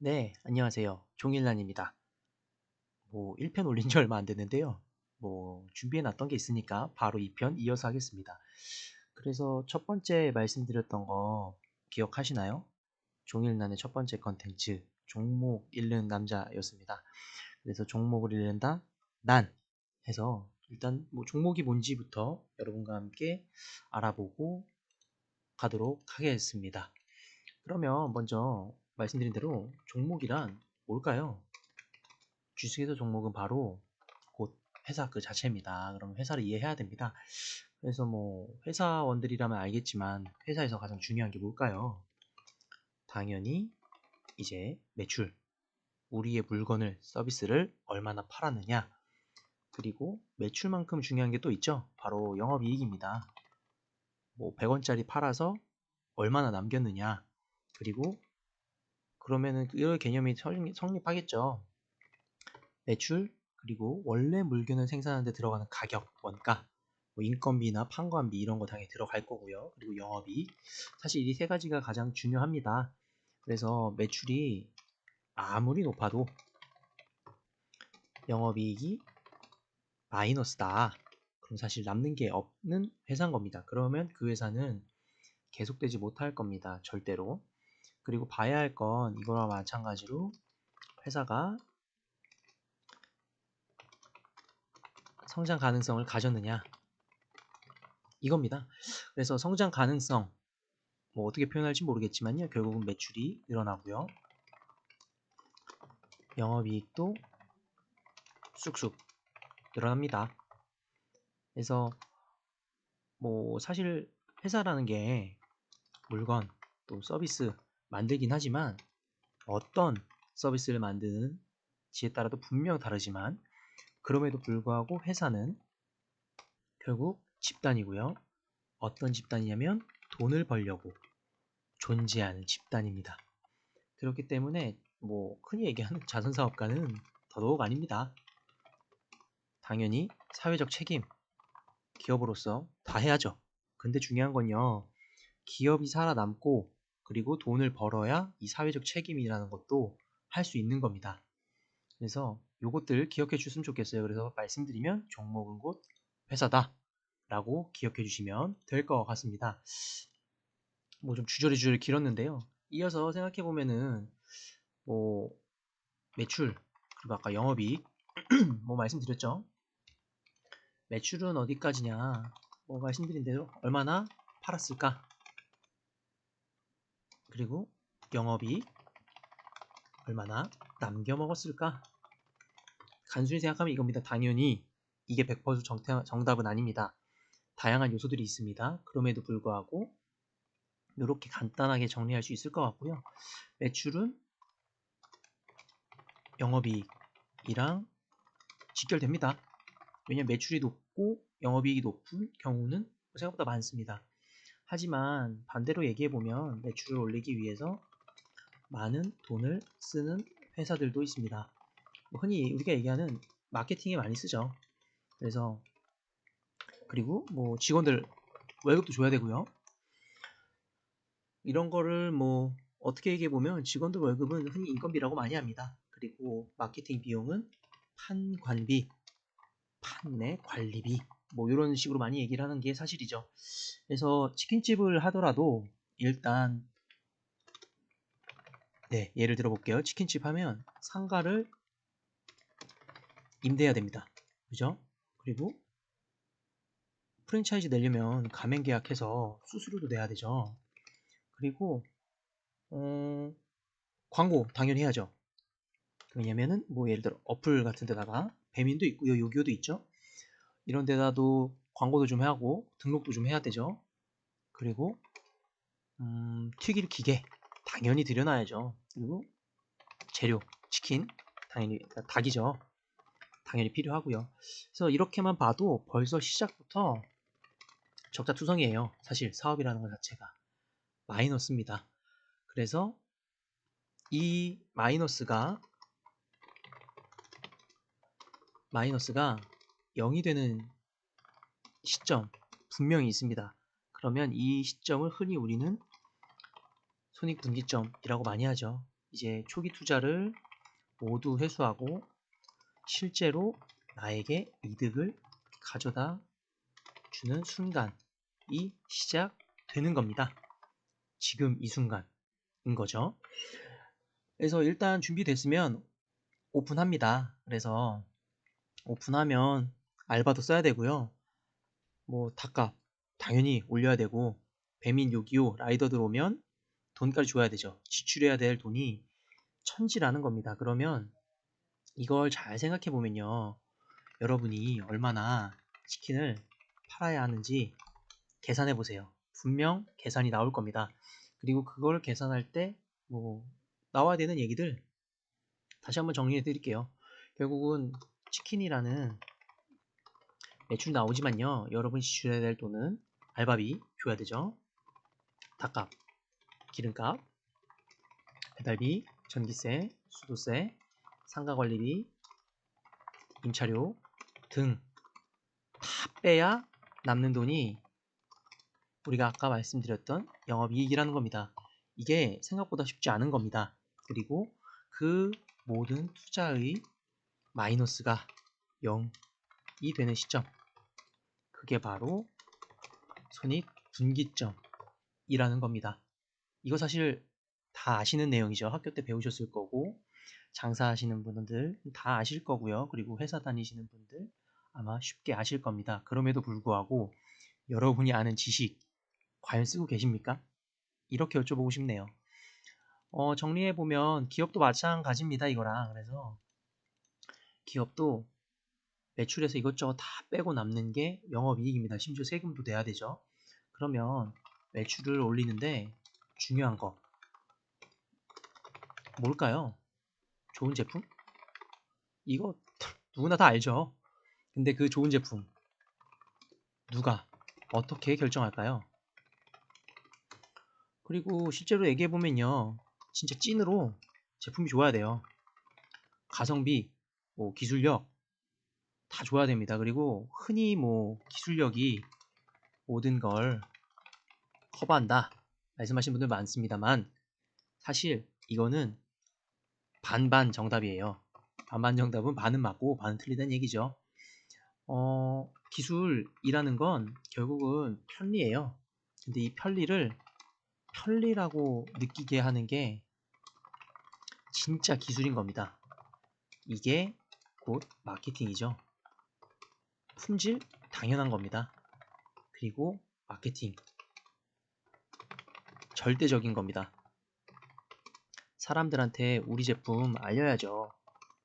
네, 안녕하세요. 종일란입니다. 1편 올린 지 얼마 안 됐는데요. 준비해 놨던 게 있으니까 바로 2편 이어서 하겠습니다. 그래서 첫 번째 말씀드렸던 거 기억하시나요? 종일란의 첫 번째 컨텐츠, 종목 잃는 남자였습니다. 그래서 종목을 잃는다, 난 해서 일단 종목이 뭔지부터 여러분과 함께 알아보고 가도록 하겠습니다. 그러면 먼저 말씀드린 대로 종목이란 뭘까요? 주식에서 종목은 바로 곧 회사 그 자체입니다. 그럼 회사를 이해해야 됩니다. 그래서 회사원들이라면 알겠지만 회사에서 가장 중요한 게 뭘까요? 당연히 이제 매출, 우리의 물건을, 서비스를 얼마나 팔았느냐, 그리고 매출만큼 중요한 게 또 있죠. 바로 영업이익입니다. 100원짜리 팔아서 얼마나 남겼느냐, 그리고 그러면은 그 개념이 성립하겠죠. 매출, 그리고 원래 물건을 생산하는 데 들어가는 가격, 원가, 인건비나 판관비 이런 거 당연히 들어갈 거고요. 그리고 영업이익. 사실 이 세 가지가 가장 중요합니다. 그래서 매출이 아무리 높아도 영업이익이 마이너스다. 그럼 사실 남는 게 없는 회사인 겁니다. 그러면 그 회사는 계속되지 못할 겁니다. 절대로. 그리고 봐야 할 건 이거와 마찬가지로 회사가 성장 가능성을 가졌느냐 이겁니다. 그래서 성장 가능성 어떻게 표현할지 모르겠지만요. 결국은 매출이 늘어나고요. 영업이익도 쑥쑥 늘어납니다. 그래서 사실 회사라는 게 물건 또 서비스 만들긴 하지만 어떤 서비스를 만드는 지에 따라도 분명 다르지만 그럼에도 불구하고 회사는 결국 집단이고요. 어떤 집단이냐면 돈을 벌려고 존재하는 집단입니다. 그렇기 때문에 흔히 얘기하는 자선사업가는 더더욱 아닙니다. 당연히 사회적 책임, 기업으로서 다 해야죠. 근데 중요한 건요, 기업이 살아남고 그리고 돈을 벌어야 이 사회적 책임이라는 것도 할 수 있는 겁니다. 그래서 요것들 기억해 주셨으면 좋겠어요. 그래서 말씀드리면 종목은 곧 회사다 라고 기억해 주시면 될 것 같습니다. 좀 주저리 길었는데요. 이어서 생각해 보면은 뭐 매출, 그리고 아까 영업이익 말씀드렸죠. 매출은 어디까지냐? 말씀드린 대로 얼마나 팔았을까? 그리고 영업이 얼마나 남겨 먹었을까? 단순히 생각하면 이겁니다. 당연히 이게 100% 정답은 아닙니다. 다양한 요소들이 있습니다. 그럼에도 불구하고 이렇게 간단하게 정리할 수 있을 것 같고요. 매출은 영업이익이랑 직결됩니다. 왜냐면 매출이 높고 영업이익이 높은 경우는 생각보다 많습니다. 하지만 반대로 얘기해보면 매출을 올리기 위해서 많은 돈을 쓰는 회사들도 있습니다. 흔히 우리가 얘기하는 마케팅에 많이 쓰죠. 그래서 그리고 직원들 월급도 줘야 되고요. 이런 거를 어떻게 얘기해보면 직원들 월급은 흔히 인건비라고 많이 합니다. 그리고 마케팅 비용은 판관비, 판매 관리비 이런 식으로 많이 얘기를 하는 게 사실이죠. 그래서 치킨집을 하더라도 일단 예를 들어 볼게요. 치킨집 하면 상가를 임대해야 됩니다. 그죠? 그리고 프랜차이즈 내려면 가맹 계약해서 수수료도 내야 되죠. 그리고 광고 당연히 해야죠. 왜냐면은 예를 들어 어플 같은 데다가 배민도 있고요, 요기요도 있죠. 이런 데다도 광고도 좀 하고 등록도 좀 해야 되죠. 그리고 튀길 기계 당연히 들여놔야죠. 그리고 재료 치킨 당연히 닭이죠. 당연히 필요하고요. 그래서 이렇게만 봐도 벌써 시작부터 적자투성이에요. 사실 사업이라는 것 자체가 마이너스입니다. 그래서 이 마이너스가 0이 되는 시점 분명히 있습니다. 그러면 이 시점을 흔히 우리는 손익분기점이라고 많이 하죠. 이제 초기 투자를 모두 회수하고 실제로 나에게 이득을 가져다 주는 순간이 시작되는 겁니다. 지금 이 순간인 거죠. 그래서 일단 준비됐으면 오픈합니다. 그래서 오픈하면 알바도 써야 되고요. 뭐 닭값 당연히 올려야 되고, 배민 요기요 라이더들 오면 돈까지 줘야 되죠. 지출해야 될 돈이 천지라는 겁니다. 그러면 이걸 잘 생각해 보면요, 여러분이 얼마나 치킨을 팔아야 하는지 계산해 보세요. 분명 계산이 나올 겁니다. 그리고 그걸 계산할 때 뭐 나와야 되는 얘기들 다시 한번 정리해 드릴게요. 결국은 치킨이라는 매출이 나오지만요, 여러분이 지출해야 될 돈은 알바비 줘야 되죠. 닭값, 기름값, 배달비, 전기세, 수도세, 상가관리비, 임차료 등 다 빼야 남는 돈이 우리가 아까 말씀드렸던 영업이익이라는 겁니다. 이게 생각보다 쉽지 않은 겁니다. 그리고 그 모든 투자의 마이너스가 0이 되는 시점, 그게 바로 손익분기점이라는 겁니다. 이거 사실 다 아시는 내용이죠. 학교 때 배우셨을 거고, 장사하시는 분들 다 아실 거고요. 그리고 회사 다니시는 분들 아마 쉽게 아실 겁니다. 그럼에도 불구하고 여러분이 아는 지식 과연 쓰고 계십니까? 이렇게 여쭤보고 싶네요. 정리해보면 기업도 마찬가지입니다. 이거랑. 그래서 기업도 매출에서 이것저것 다 빼고 남는 게 영업이익입니다. 심지어 세금도 내야 되죠. 그러면 매출을 올리는데 중요한 거 뭘까요? 좋은 제품? 이거 누구나 다 알죠. 근데 그 좋은 제품 누가 어떻게 결정할까요? 그리고 실제로 얘기해보면요, 진짜 찐으로 제품이 좋아야 돼요. 가성비, 뭐 기술력 다 좋아야 됩니다. 그리고 흔히 뭐 기술력이 모든 걸 커버한다 말씀하시는 분들 많습니다만, 사실 이거는 반반 정답이에요. 반반 정답은 반은 맞고 반은 틀리다는 얘기죠. 기술이라는 건 결국은 편리예요. 근데 이 편리를 편리라고 느끼게 하는 게 진짜 기술인 겁니다. 이게 곧 마케팅이죠. 품질 당연한 겁니다. 그리고 마케팅 절대적인 겁니다. 사람들한테 우리 제품 알려야죠.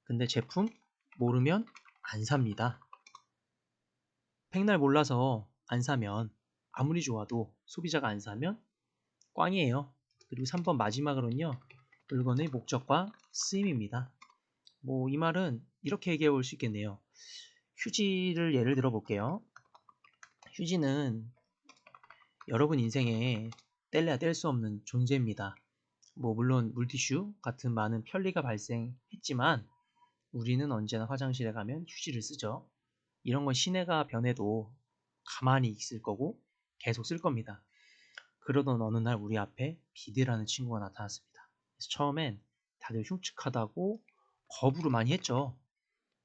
근데 제품 모르면 안 삽니다. 백날 몰라서 안 사면, 아무리 좋아도 소비자가 안 사면 꽝이에요. 그리고 3번 마지막으로는요, 물건의 목적과 쓰임입니다. 뭐 이 말은 이렇게 얘기해 볼 수 있겠네요. 휴지를 예를 들어 볼게요. 휴지는 여러분 인생에 뗄래야 뗄 수 없는 존재입니다. 뭐 물론 물티슈 같은 많은 편리가 발생했지만 우리는 언제나 화장실에 가면 휴지를 쓰죠. 이런 건 시내가 변해도 가만히 있을 거고 계속 쓸 겁니다. 그러던 어느 날 우리 앞에 비데라는 친구가 나타났습니다. 그래서 처음엔 다들 흉측하다고 거부를 많이 했죠.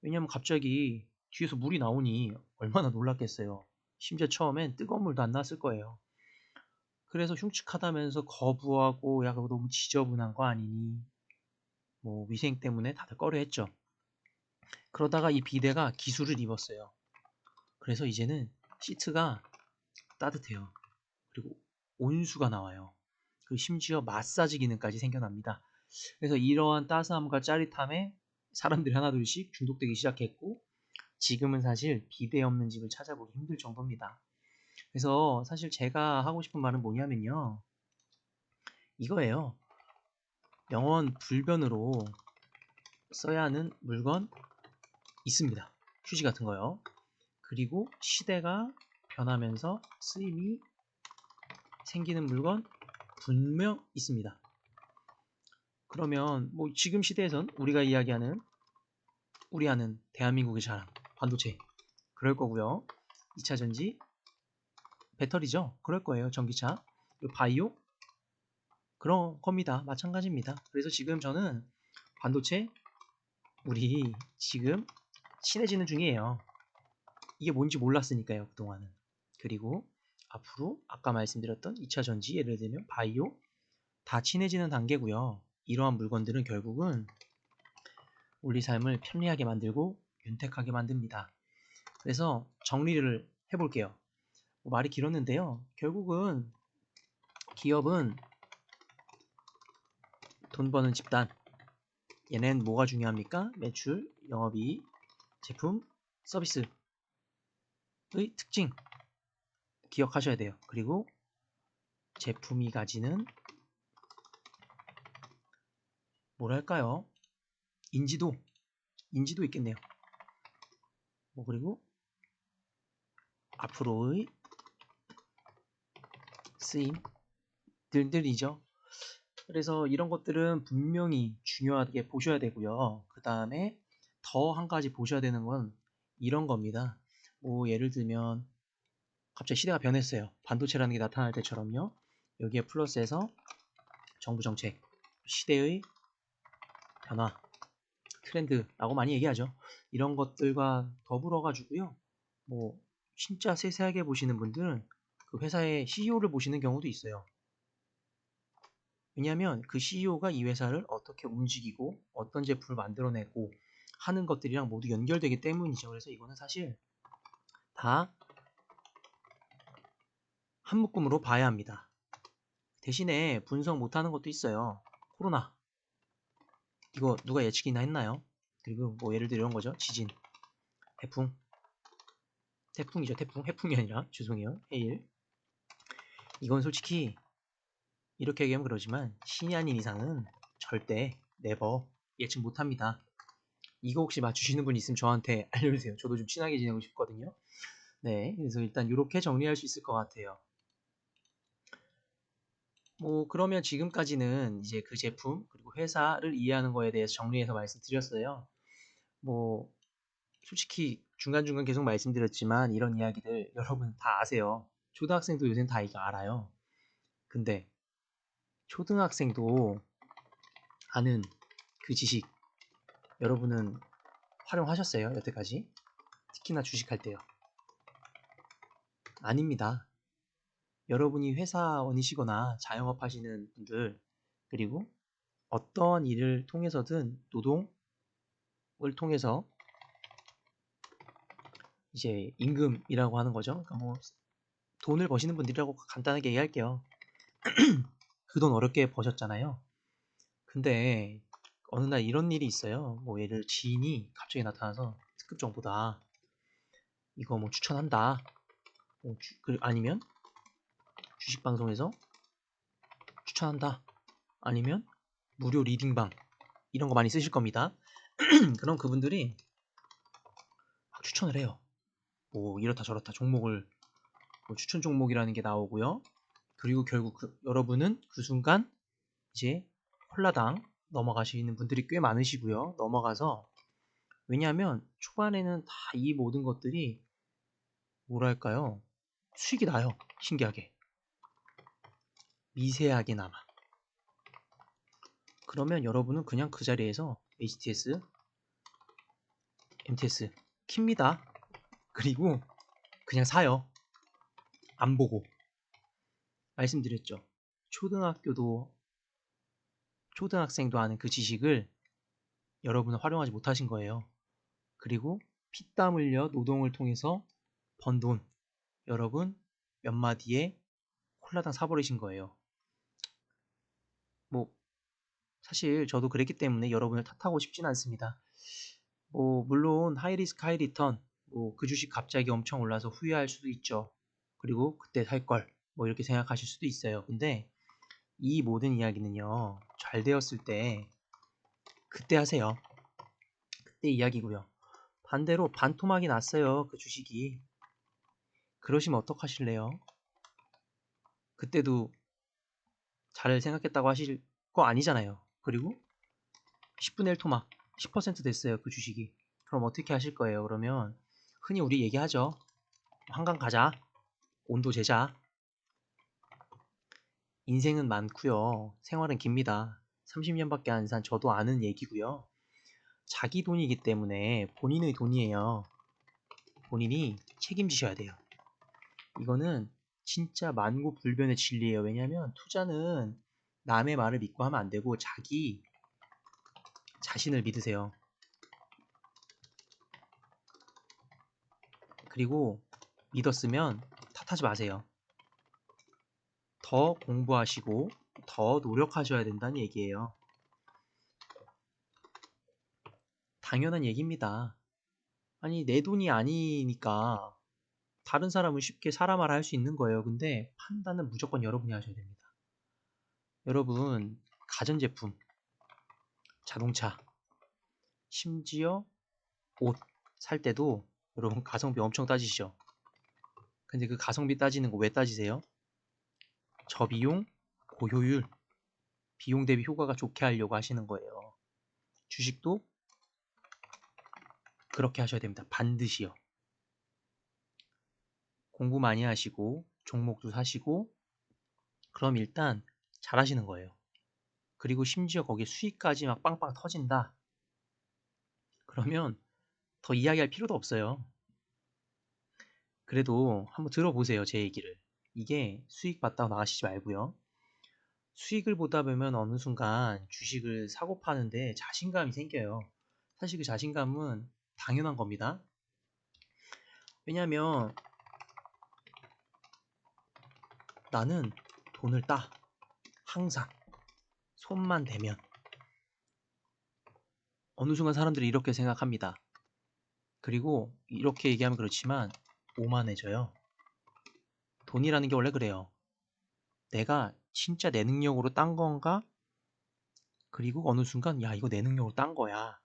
왜냐면 갑자기 뒤에서 물이 나오니 얼마나 놀랐겠어요. 심지어 처음엔 뜨거운 물도 안 나왔을 거예요. 그래서 흉측하다면서 거부하고, 야 그거 너무 지저분한 거 아니니, 뭐 위생 때문에 다들 꺼려했죠. 그러다가 이 비데가 기술을 입었어요. 그래서 이제는 시트가 따뜻해요. 그리고 온수가 나와요. 그리고 심지어 마사지 기능까지 생겨납니다. 그래서 이러한 따스함과 짜릿함에 사람들이 하나둘씩 중독되기 시작했고, 지금은 사실 비데 없는 집을 찾아보기 힘들 정도입니다. 그래서 사실 제가 하고 싶은 말은 뭐냐면요, 이거예요. 영원 불변으로 써야 하는 물건 있습니다. 휴지 같은 거요. 그리고 시대가 변하면서 쓰임이 생기는 물건 분명 있습니다. 그러면 뭐 지금 시대에선 우리가 이야기하는, 우리 아는 대한민국의 자랑 반도체 그럴 거고요. 2차 전지 배터리죠. 그럴 거예요. 전기차, 그리고 바이오 그런 겁니다. 마찬가지입니다. 그래서 지금 저는 반도체 우리 지금 친해지는 중이에요. 이게 뭔지 몰랐으니까요, 그동안은. 그리고 앞으로 아까 말씀드렸던 2차 전지, 예를 들면 바이오 다 친해지는 단계고요. 이러한 물건들은 결국은 우리 삶을 편리하게 만들고 윤택하게 만듭니다. 그래서 정리를 해볼게요. 말이 길었는데요. 결국은 기업은 돈 버는 집단. 얘는 뭐가 중요합니까? 매출, 영업이익, 제품, 서비스의 특징 기억하셔야 돼요. 그리고 제품이 가지는 뭐랄까요? 인지도 있겠네요. 그리고 앞으로의 쓰임들이죠. 그래서 이런 것들은 분명히 중요하게 보셔야 되고요. 그 다음에 더 한 가지 보셔야 되는 건 이런 겁니다. 예를 들면 갑자기 시대가 변했어요. 반도체라는 게 나타날 때처럼요. 여기에 플러스해서 정부 정책, 시대의 변화, 트렌드라고 많이 얘기하죠. 이런 것들과 더불어 가지고요. 진짜 세세하게 보시는 분들은 그 회사의 CEO를 보시는 경우도 있어요. 왜냐하면 그 CEO가 이 회사를 어떻게 움직이고 어떤 제품을 만들어내고 하는 것들이랑 모두 연결되기 때문이죠. 그래서 이거는 사실 다 한 묶음으로 봐야 합니다. 대신에 분석 못하는 것도 있어요. 코로나. 이거 누가 예측이나 했나요? 그리고 예를 들어 이런 거죠. 지진, 태풍. 태풍이죠. 태풍. 해풍이 아니라 죄송해요. 해일. 이건 솔직히 이렇게 얘기하면 그러지만 신이 아닌 이상은 절대 네버 예측 못합니다. 이거 혹시 맞추시는 분 있으면 저한테 알려주세요. 저도 좀 친하게 지내고 싶거든요. 네, 그래서 일단 이렇게 정리할 수 있을 것 같아요. 그러면 지금까지는 이제 그 제품 그리고 회사를 이해하는 거에 대해서 정리해서 말씀드렸어요. 솔직히 중간중간 계속 말씀드렸지만 이런 이야기들 여러분 다 아세요. 초등학생도 요새는 다 이거 알아요. 근데 초등학생도 아는 그 지식 여러분은 활용하셨어요? 여태까지? 특히나 주식할 때요. 아닙니다. 여러분이 회사원이시거나 자영업 하시는 분들 그리고 어떤 일을 통해서든 노동을 통해서 이제 임금이라고 하는 거죠. 그러니까 돈을 버시는 분들이라고 간단하게 얘기할게요. 그 돈 어렵게 버셨잖아요. 근데 어느 날 이런 일이 있어요. 예를 지인이 갑자기 나타나서 특급 정보다 이거 추천한다. 아니면 주식 방송에서 추천한다. 아니면 무료 리딩방 이런 거 많이 쓰실 겁니다. 그럼 그분들이 막 추천을 해요. 이렇다 저렇다 종목을 추천 종목이라는 게 나오고요. 그리고 결국 여러분은 그 순간 이제 홀라당 넘어가시는 분들이 꽤 많으시고요. 넘어가서 왜냐하면 초반에는 다 이 모든 것들이 뭐랄까요? 수익이 나요. 신기하게. 미세하게나마. 그러면 여러분은 그냥 그 자리에서 HTS, MTS 킵니다. 그리고 그냥 사요. 안 보고. 말씀드렸죠. 초등학생도 아는 그 지식을 여러분은 활용하지 못하신 거예요. 그리고 피땀 흘려 노동을 통해서 번 돈 여러분 몇 마디에 콜라당 사버리신 거예요. 사실 저도 그랬기 때문에 여러분을 탓하고 싶진 않습니다. 물론 하이리스크 하이리턴 그 주식 갑자기 엄청 올라서 후회할 수도 있죠. 그리고 그때 살 걸 이렇게 생각하실 수도 있어요. 근데 이 모든 이야기는요. 잘 되었을 때 그때 하세요. 그때 이야기고요. 반대로 반토막이 났어요. 그 주식이. 그러시면 어떡하실래요? 그때도 잘 생각했다고 하실 거 아니잖아요. 그리고 10분의 1 토막 10% 됐어요. 그 주식이. 그럼 어떻게 하실 거예요? 그러면 흔히 우리 얘기하죠. 한강 가자. 온도 재자. 인생은 많고요. 생활은 깁니다. 30년밖에 안 산 저도 아는 얘기고요. 자기 돈이기 때문에 본인의 돈이에요. 본인이 책임지셔야 돼요. 이거는 진짜 만고불변의 진리예요. 왜냐하면 투자는 남의 말을 믿고 하면 안 되고 자기 자신을 믿으세요. 그리고 믿었으면 탓하지 마세요. 더 공부하시고 더 노력하셔야 된다는 얘기예요. 당연한 얘기입니다. 아니, 내 돈이 아니니까 다른 사람은 쉽게 사라 마라 할 수 있는 거예요. 근데 판단은 무조건 여러분이 하셔야 됩니다. 여러분, 가전제품, 자동차, 심지어 옷 살 때도 여러분 가성비 엄청 따지시죠. 근데 그 가성비 따지는 거 왜 따지세요? 저비용, 고효율, 비용 대비 효과가 좋게 하려고 하시는 거예요. 주식도 그렇게 하셔야 됩니다. 반드시요. 공부 많이 하시고 종목도 사시고 그럼 일단 잘하시는 거예요. 그리고 심지어 거기에 수익까지 막 빵빵 터진다. 그러면 더 이야기할 필요도 없어요. 그래도 한번 들어보세요, 제 얘기를. 이게 수익 봤다고 나가시지 말고요. 수익을 보다 보면 어느 순간 주식을 사고 파는데 자신감이 생겨요. 사실 그 자신감은 당연한 겁니다. 왜냐면 나는 돈을 따. 항상. 손만 대면. 어느 순간 사람들이 이렇게 생각합니다. 그리고 이렇게 얘기하면 그렇지만 오만해져요. 돈이라는 게 원래 그래요. 내가 진짜 내 능력으로 딴 건가? 그리고 어느 순간 야 이거 내 능력으로 딴 거야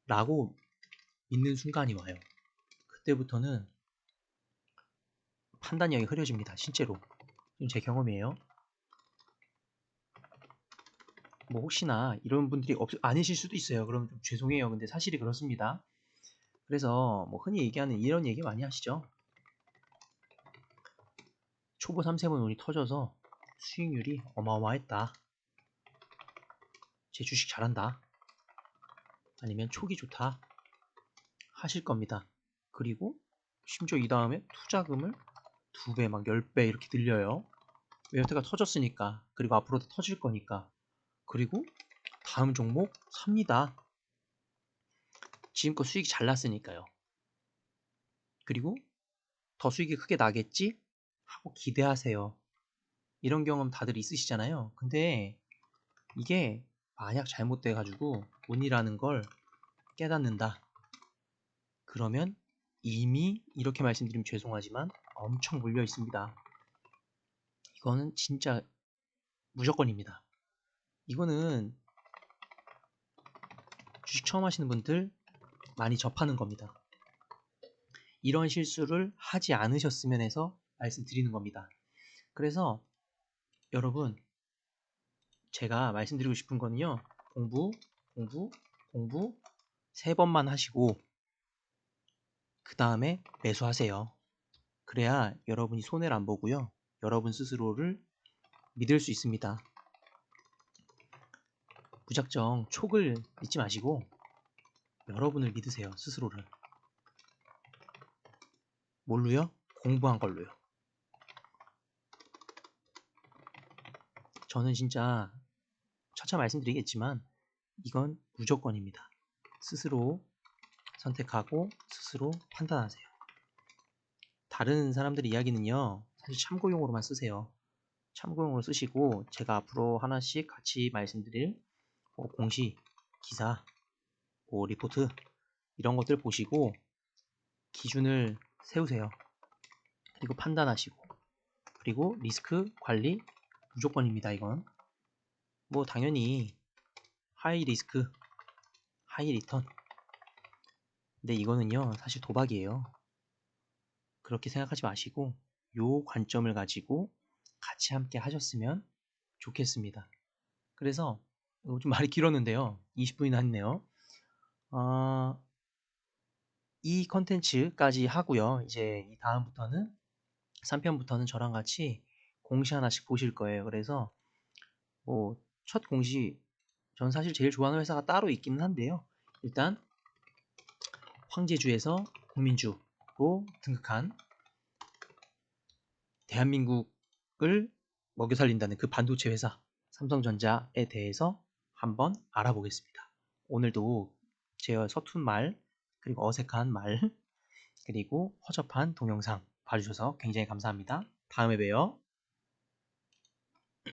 라고 믿는 순간이 와요. 그때부터는 판단력이 흐려집니다. 실제로. 제 경험이에요. 뭐 혹시나 이런 분들이 아니실 수도 있어요. 그럼 좀 죄송해요. 근데 사실이 그렇습니다. 그래서 뭐 흔히 얘기하는 이런 얘기 많이 하시죠. 초보 3세번 운이 터져서 수익률이 어마어마했다. 제 주식 잘한다. 아니면 촉이 좋다. 하실 겁니다. 그리고 심지어 이 다음에 투자금을 2배, 막 10배 이렇게 늘려요. 왜 여태가 터졌으니까. 그리고 앞으로도 터질 거니까. 그리고 다음 종목 삽니다. 지금껏 수익이 잘 났으니까요. 그리고 더 수익이 크게 나겠지? 하고 기대하세요. 이런 경험 다들 있으시잖아요. 근데 이게 만약 잘못돼가지고 운이라는 걸 깨닫는다. 그러면 이미 이렇게 말씀드리면 죄송하지만 엄청 몰려 있습니다. 이거는 진짜 무조건입니다. 이거는 주식 처음 하시는 분들 많이 접하는 겁니다. 이런 실수를 하지 않으셨으면 해서 말씀드리는 겁니다. 그래서 여러분 제가 말씀드리고 싶은 거는요. 공부, 공부, 공부 3번만 하시고 그 다음에 매수하세요. 그래야 여러분이 손해를 안 보고요. 여러분 스스로를 믿을 수 있습니다. 무작정 촉을 믿지 마시고 여러분을 믿으세요. 스스로를. 뭘로요? 공부한 걸로요. 저는 진짜 차차 말씀드리겠지만 이건 무조건입니다. 스스로 선택하고 스스로 판단하세요. 다른 사람들 이야기는요. 사실 참고용으로만 쓰세요. 참고용으로 쓰시고 제가 앞으로 하나씩 같이 말씀드릴 공시, 기사, 리포트 이런 것들 보시고 기준을 세우세요. 그리고 판단하시고 그리고 리스크 관리 무조건입니다. 이건 뭐 당연히 하이 리스크, 하이 리턴 근데 이거는요 사실 도박이에요. 그렇게 생각하지 마시고 요 관점을 가지고 같이 함께 하셨으면 좋겠습니다. 그래서 좀 말이 길었는데요. 20분이나 했네요. 이 컨텐츠까지 하고요. 이제 이 다음부터는 3편부터는 저랑 같이 공시 하나씩 보실 거예요. 그래서 뭐 첫 공시, 전 사실 제일 좋아하는 회사가 따로 있기는 한데요. 일단 황제주에서 국민주로 등극한 대한민국을 먹여 살린다는 그 반도체 회사 삼성전자에 대해서 한번 알아보겠습니다. 오늘도 제 서툰 말, 그리고 어색한 말, 그리고 허접한 동영상 봐주셔서 굉장히 감사합니다. 다음에 봬요.